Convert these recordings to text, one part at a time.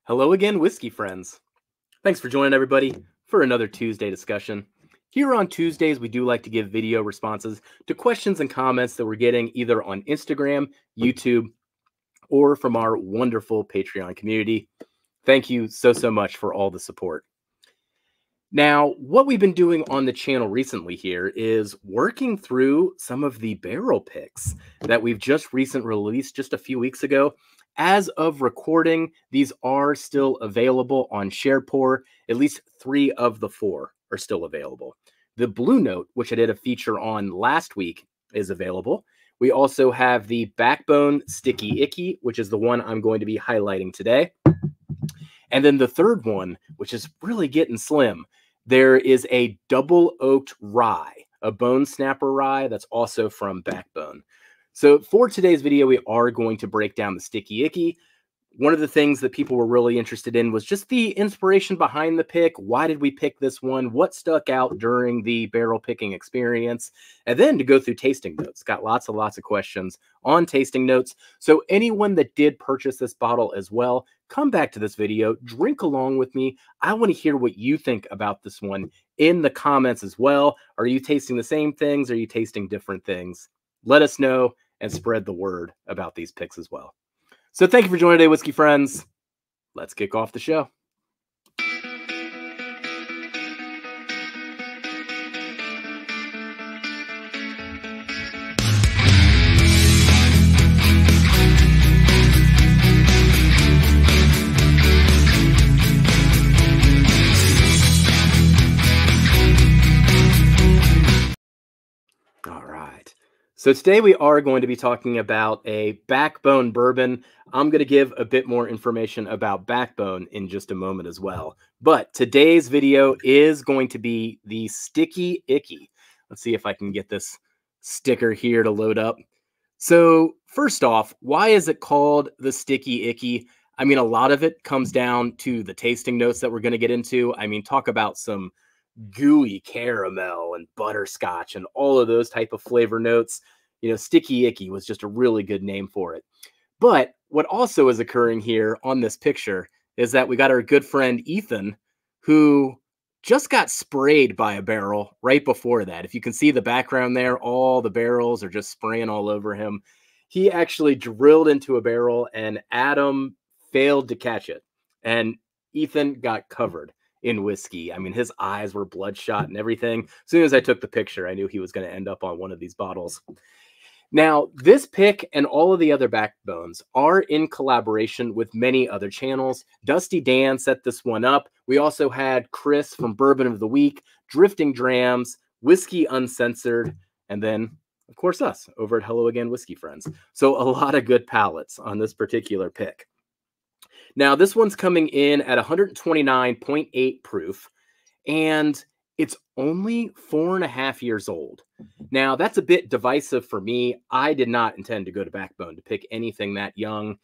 Hello again, whiskey friends. Thanks for joining everybody for another Tuesday discussion. Here on Tuesdays, we do like to give video responses to questions and comments that we're getting either on Instagram, YouTube, or from our wonderful Patreon community. Thank you so much for all the support. Now, what we've been doing on the channel recently here is working through some of the barrel picks that we've just recently released just a few weeks ago. As of recording, these are still available on SharePour. At least 3 of the 4 are still available. The Blue Note, which I did a feature on last week, is available. We also have the Backbone Sticky Icky, which is the one I'm going to be highlighting today. And then the third one, which is really getting slim, there is a double oaked rye, a bone snapper rye that's also from Backbone. So for today's video, we are going to break down the Sticky Icky. One of the things that people were really interested in was just the inspiration behind the pick. Why did we pick this one? What stuck out during the barrel picking experience? And then to go through tasting notes. Got lots of questions on tasting notes. So anyone that did purchase this bottle as well, come back to this video, drink along with me. I want to hear what you think about this one in the comments as well. Are you tasting the same things? Are you tasting different things? Let us know and spread the word about these picks as well. So thank you for joining today, whiskey friends. Let's kick off the show. All right. So today we are going to be talking about a Backbone Bourbon. I'm going to give a bit more information about Backbone in just a moment as well. But today's video is going to be the Sticky Icky. Let's see if I can get this sticker here to load up. So first off, why is it called the Sticky Icky? I mean, a lot of it comes down to the tasting notes that we're going to get into. I mean, talk about some gooey caramel and butterscotch and all of those type of flavor notes. You know, Sticky Icky was just a really good name for it. But what also is occurring here on this picture is that we got our good friend Ethan, who just got sprayed by a barrel right before that. If you can see the background there, all the barrels are just spraying all over him. He actually drilled into a barrel and Adam failed to catch it. And Ethan got covered in whiskey. I mean, his eyes were bloodshot and everything. As soon as I took the picture, I knew he was going to end up on one of these bottles. Now, this pick and all of the other Backbones are in collaboration with many other channels. Dusty Dan set this one up. We also had Chris from Bourbon of the Week, Drifting Drams, Whiskey Uncensored, and then, of course, us over at Hello Again Whiskey Friends. So a lot of good palates on this particular pick. Now, this one's coming in at 129.8 proof, and it's only 4.5 years old. Now, that's a bit divisive for me. I did not intend to go to Backbone to pick anything that young.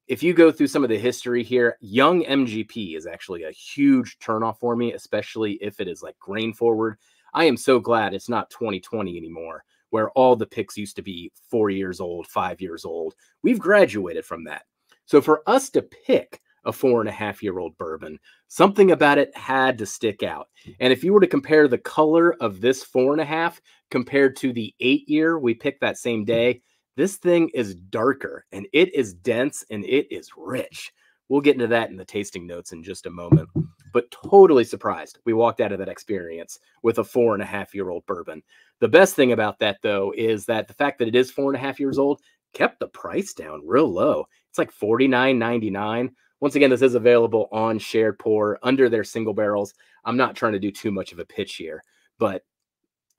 If you go through some of the history here, young MGP is actually a huge turnoff for me, especially if it is like grain forward. I am so glad it's not 2020 anymore, where all the picks used to be 4 years old, 5 years old. We've graduated from that. So for us to pick a 4.5-year-old bourbon, something about it had to stick out. And if you were to compare the color of this 4.5 compared to the 8-year we picked that same day, this thing is darker and it is dense and it is rich. We'll get into that in the tasting notes in just a moment. But totally surprised we walked out of that experience with a 4.5-year-old bourbon. The best thing about that, though, is that the fact that it is 4.5 years old kept the price down real low. It's like $49.99. Once again, this is available on SharePour under their single barrels. I'm not trying to do too much of a pitch here, but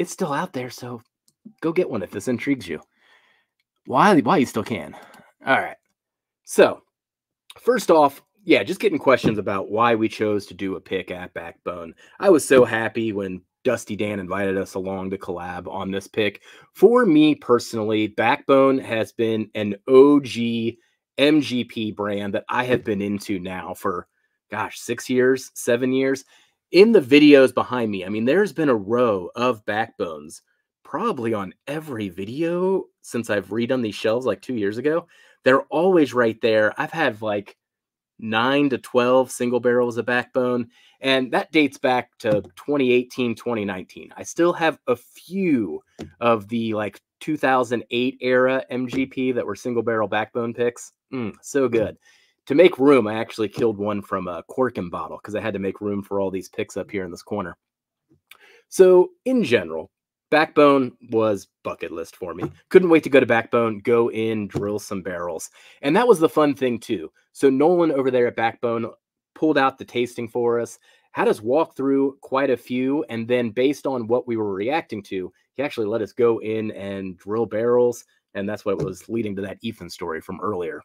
it's still out there, so go get one if this intrigues you. Why you still can. All right. So first off, yeah, just getting questions about why we chose to do a pick at Backbone. I was so happy when Dusty Dan invited us along to collab on this pick. For me personally, Backbone has been an OG MGP brand that I have been into now for, gosh, 6 years, 7 years. In the videos behind me, I mean, there's been a row of Backbones probably on every video since I've redone these shelves like 2 years ago. They're always right there. I've had like 9 to 12 single barrels of Backbone, and that dates back to 2018, 2019. I still have a few of the like 2008 era MGP that were single barrel Backbone picks. So good. To make room, I actually killed one from a Corkin bottle because I had to make room for all these picks up here in this corner. So, in general, Backbone was bucket list for me. Couldn't wait to go to Backbone, go in, drill some barrels. And that was the fun thing, too. So, Nolan over there at Backbone pulled out the tasting for us, had us walk through quite a few. And then, based on what we were reacting to, he actually let us go in and drill barrels. And that's what was leading to that Ethan story from earlier.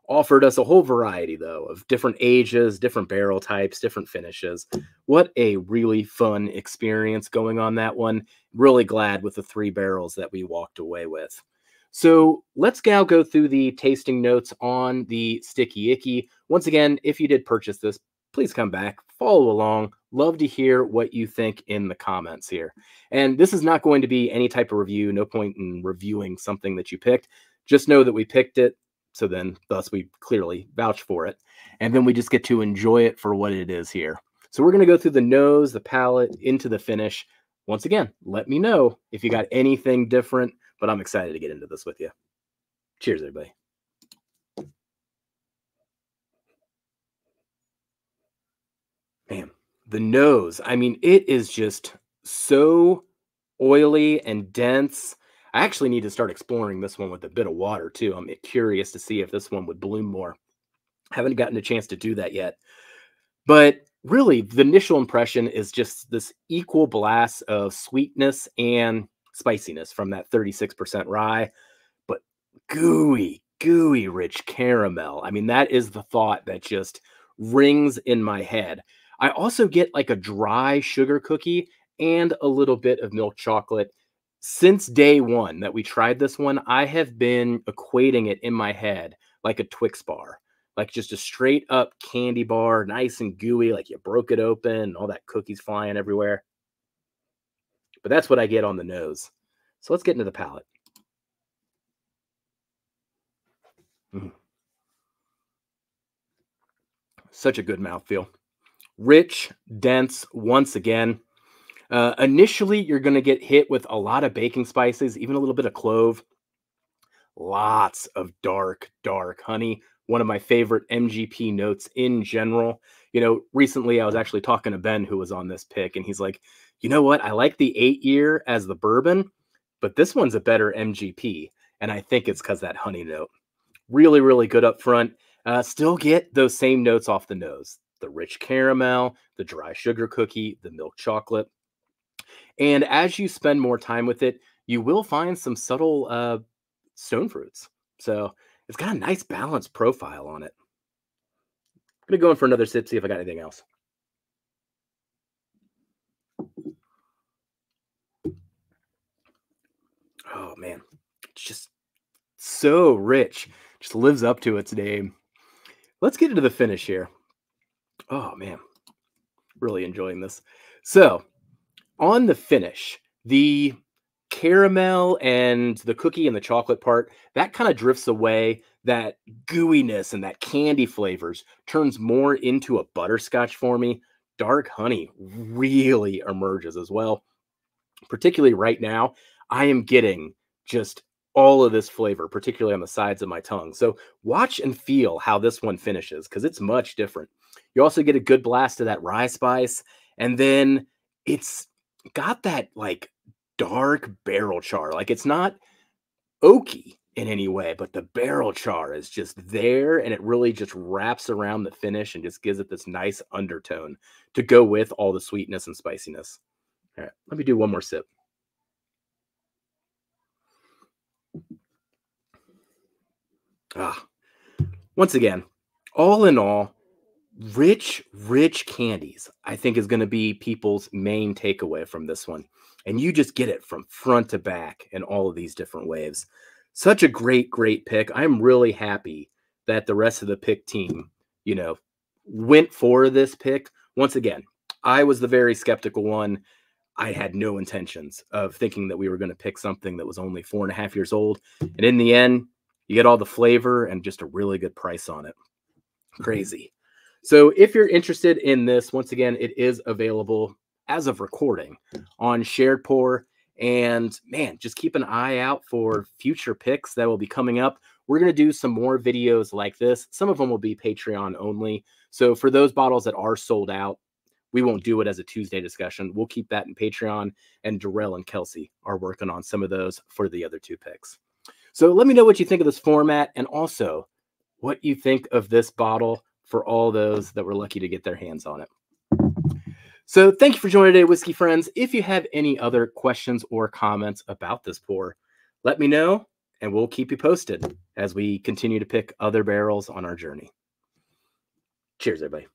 Offered us a whole variety, though, of different ages, different barrel types, different finishes. What a really fun experience going on that one. Really glad with the 3 barrels that we walked away with. So let's now go through the tasting notes on the Sticky Icky. Once again, if you did purchase this, please come back, follow along. Love to hear what you think in the comments here. And this is not going to be any type of review. No point in reviewing something that you picked. Just know that we picked it. So then, thus, we clearly vouch for it. And then we just get to enjoy it for what it is here. So we're going to go through the nose, the palate, into the finish. Once again, let me know if you got anything different, but I'm excited to get into this with you. Cheers, everybody. Man, the nose. I mean, it is just so oily and dense. I actually need to start exploring this one with a bit of water too. I'm curious to see if this one would bloom more. Haven't gotten a chance to do that yet. But really, the initial impression is just this equal blast of sweetness and spiciness from that 36% rye, but gooey, rich caramel. I mean, that is the thought that just rings in my head. I also get like a dry sugar cookie and a little bit of milk chocolate. Since day one that we tried this one, I have been equating it in my head like a Twix bar, like just a straight up candy bar, nice and gooey, like you broke it open, all that cookies flying everywhere. But that's what I get on the nose. So let's get into the palate. Such a good mouthfeel. Rich, dense, once again. Initially, you're going to get hit with a lot of baking spices, even a little bit of clove. Lots of dark honey. One of my favorite MGP notes in general. You know, recently I was actually talking to Ben, who was on this pick, and he's like, you know what? I like the 8-year as the bourbon, but this one's a better MGP. And I think it's because that honey note. Really good up front. Still get those same notes off the nose. The rich caramel, the dry sugar cookie, the milk chocolate. And as you spend more time with it, you will find some subtle stone fruits. So it's got a nice balanced profile on it. I'm going to go in for another sip, see if I got anything else. Oh, man. It's just so rich. Just lives up to its name. Let's get into the finish here. Oh, man. Really enjoying this. So, on the finish, the caramel and the cookie and the chocolate part, that kind of drifts away. That gooiness and that candy flavors turns more into a butterscotch for me. Dark honey really emerges as well. Particularly right now, I am getting just all of this flavor, particularly on the sides of my tongue. So watch and feel how this one finishes because it's much different. You also get a good blast of that rye spice, and then it's got that like dark barrel char. Like it's not oaky in any way, but the barrel char is just there and it really just wraps around the finish and just gives it this nice undertone to go with all the sweetness and spiciness. All right, let me do one more sip. Once again, all in all, rich candies, I think is going to be people's main takeaway from this one. And you just get it from front to back in all of these different waves. Such a great pick. I'm really happy that the rest of the pick team, went for this pick. Once again, I was the very skeptical one. I had no intentions of thinking that we were going to pick something that was only 4.5 years old. And in the end, you get all the flavor and just a really good price on it. Crazy. So if you're interested in this, once again, it is available as of recording on Shared Pour. And man, just keep an eye out for future picks that will be coming up. We're going to do some more videos like this. Some of them will be Patreon only. So for those bottles that are sold out, we won't do it as a Tuesday discussion. We'll keep that in Patreon. And Darrell and Kelsey are working on some of those for the other two picks. So let me know what you think of this format, and also what you think of this bottle for all those that were lucky to get their hands on it. So thank you for joining today, Whiskey Friends. If you have any other questions or comments about this pour, let me know, and we'll keep you posted as we continue to pick other barrels on our journey. Cheers, everybody.